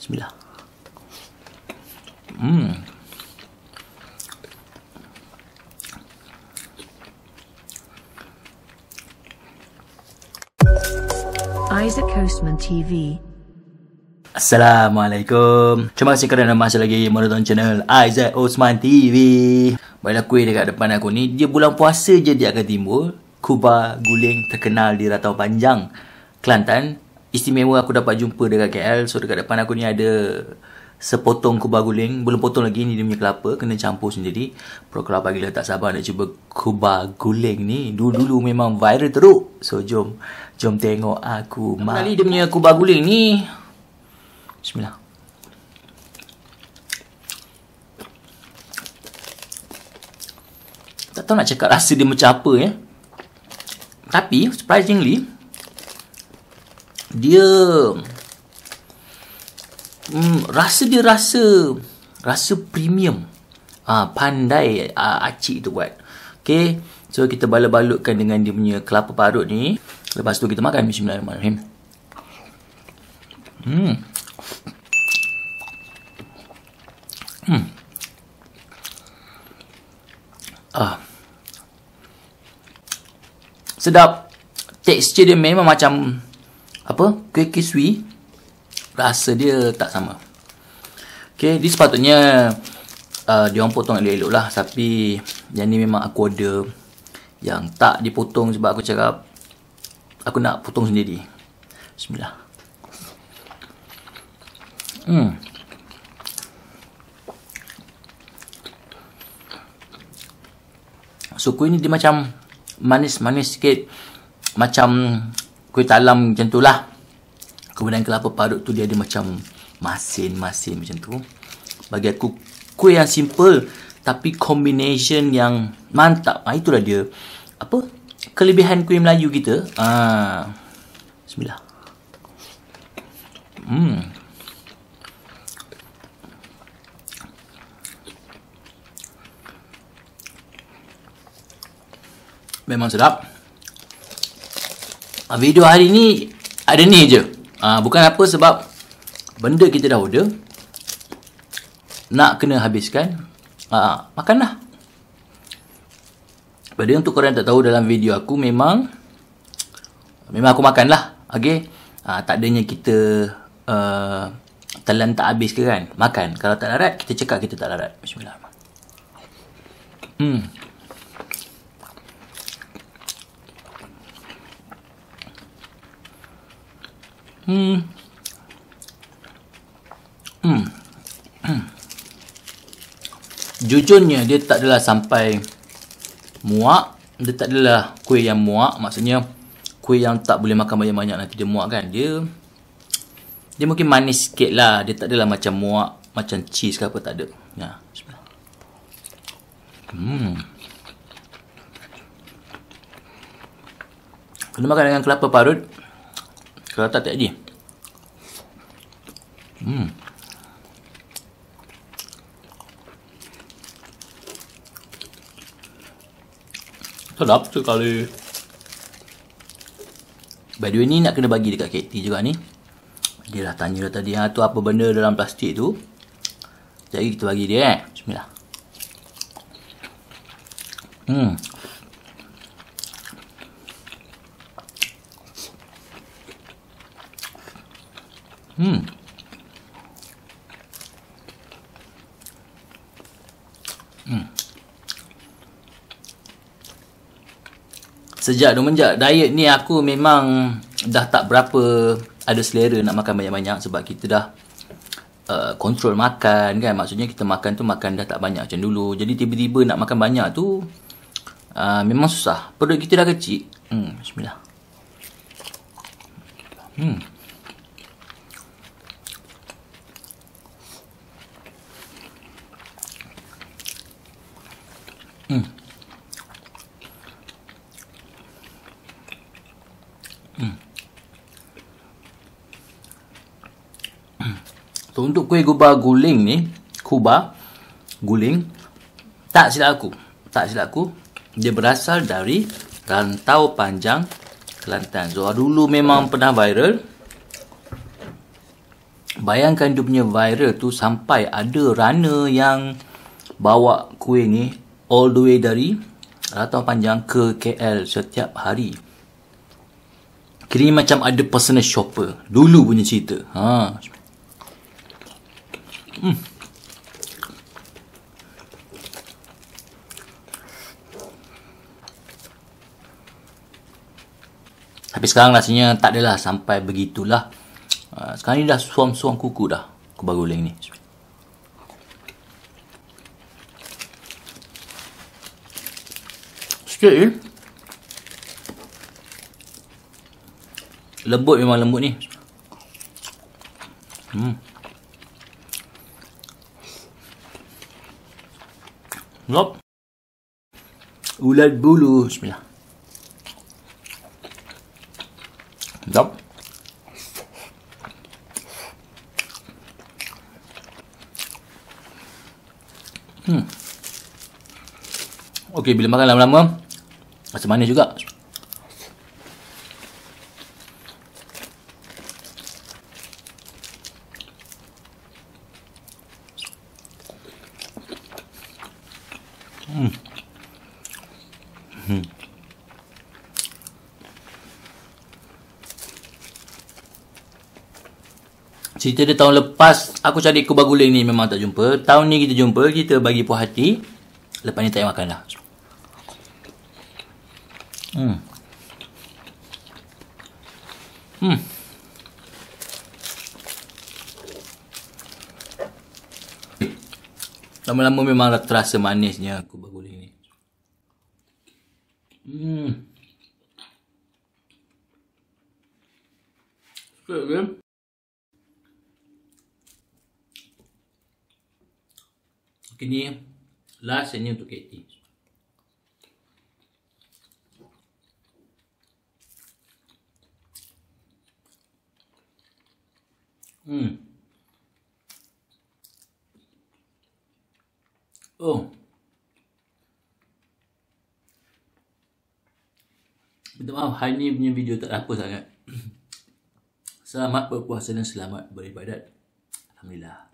Bismillah. Isaac Coastman TV. Assalamualaikum. Terima kasih kerana masih lagi menonton channel Isaac Osman TV. Baiklah, kuih dekat depan aku ni, dia bulan puasa je dia akan timbul. Kubah guling terkenal di Ratau Panjang, Kelantan. Istimewa aku dapat jumpa dekat KL. So dekat depan aku ni ada sepotong kubah guling. Belum potong lagi, ni dia punya kelapa, kena campur sendiri. Pro kelapa gila, tak sabar nak cuba kubah guling ni. Dulu-dulu memang viral teruk. So jom tengok aku kali dia punya kubah guling ni. Bismillah. Tak tahu nak cakap rasa dia macam apa ya. Tapi surprisingly dia rasa premium. Pandai acik tu buat. Okay, so kita balut-balutkan dengan dia punya kelapa parut ni. Lepas tu kita makan. Bismillahirrahmanirrahim. Sedap. Tekstur dia memang macam kuih kiswi. Rasa dia tak sama. Okay, dia sepatutnya dia orang potong elok-elok lah. Tapi yang ni memang aku order yang tak dipotong sebab aku cakap aku nak potong sendiri. Bismillah. So kuih ni dia macam manis-manis sikit. Macam kuih talam macam tu lah. Kemudian kelapa parut tu dia ada macam masin-masin macam tu. Bagi aku kuih yang simple tapi combination yang mantap. Itulah dia kelebihan kuih Melayu kita. Bismillah. Memang sedap. Video hari ni ada ni je. Bukan apa sebab benda kita dah order, nak kena habiskan. Makanlah. Pada untuk korang tak tahu, dalam video aku memang aku makan lah. Okay. Tak adanya kita telan tak habis ke kan. Makan. Kalau tak larat, kita cakap kita tak larat. Bismillahirrahmanirrahim. Jujurnya dia tak adalah sampai muak. Dia tak adalah kuih yang muak. Maksudnya kuih yang tak boleh makan banyak-banyak nanti dia muak kan. Dia mungkin manis sikit lah. Dia tak adalah macam muak, macam cheese ke apa, tak ada. Bismillah. Kena makan dengan kelapa parut. Kalau tak jadi. Sedap sekali. By the way ni nak kena bagi dekat KT juga ni. Dia dah tanya dah tadi tu apa benda dalam plastik tu. Jadi kita bagi dia Bismillah. Sejak semenjak diet ni aku memang dah tak berapa ada selera nak makan banyak-banyak sebab kita dah kontrol makan kan. Maksudnya kita makan tu makan dah tak banyak macam dulu. Jadi tiba-tiba nak makan banyak tu memang susah. Perut kita dah kecil. Bismillah. So, untuk kuih kubah guling ni, kubah guling, tak silap aku, dia berasal dari Ratau Panjang, Kelantan. So, dulu memang pernah viral. Bayangkan dia punya viral tu sampai ada runner yang bawa kuih ni all the way dari Ratau Panjang ke KL setiap hari. Kira macam ada personal shopper. Dulu punya cerita. Tapi sekarang rasanya tak adalah sampai begitulah. Sekarang ni dah suam-suam kuku dah kubah guling ni. Sikit je. Lembut, memang lembut ni. Lop. Ulat bulu. Bismillah. Lop. Okey, bila makan lama-lama rasa manis juga. Cerita dia tahun lepas aku cari kubah guling ni memang tak jumpa. Tahun ni kita jumpa, kita bagi puas hati. Lepas ni tak payah makan dah. Lama-lama memang terasa manisnya kubah guling ni. Okay. Okay, ni last ni untuk KT. Oh. Minta maaf, hari ni punya video tak ada apa sangat. Selamat berpuasa dan selamat beribadat. Alhamdulillah.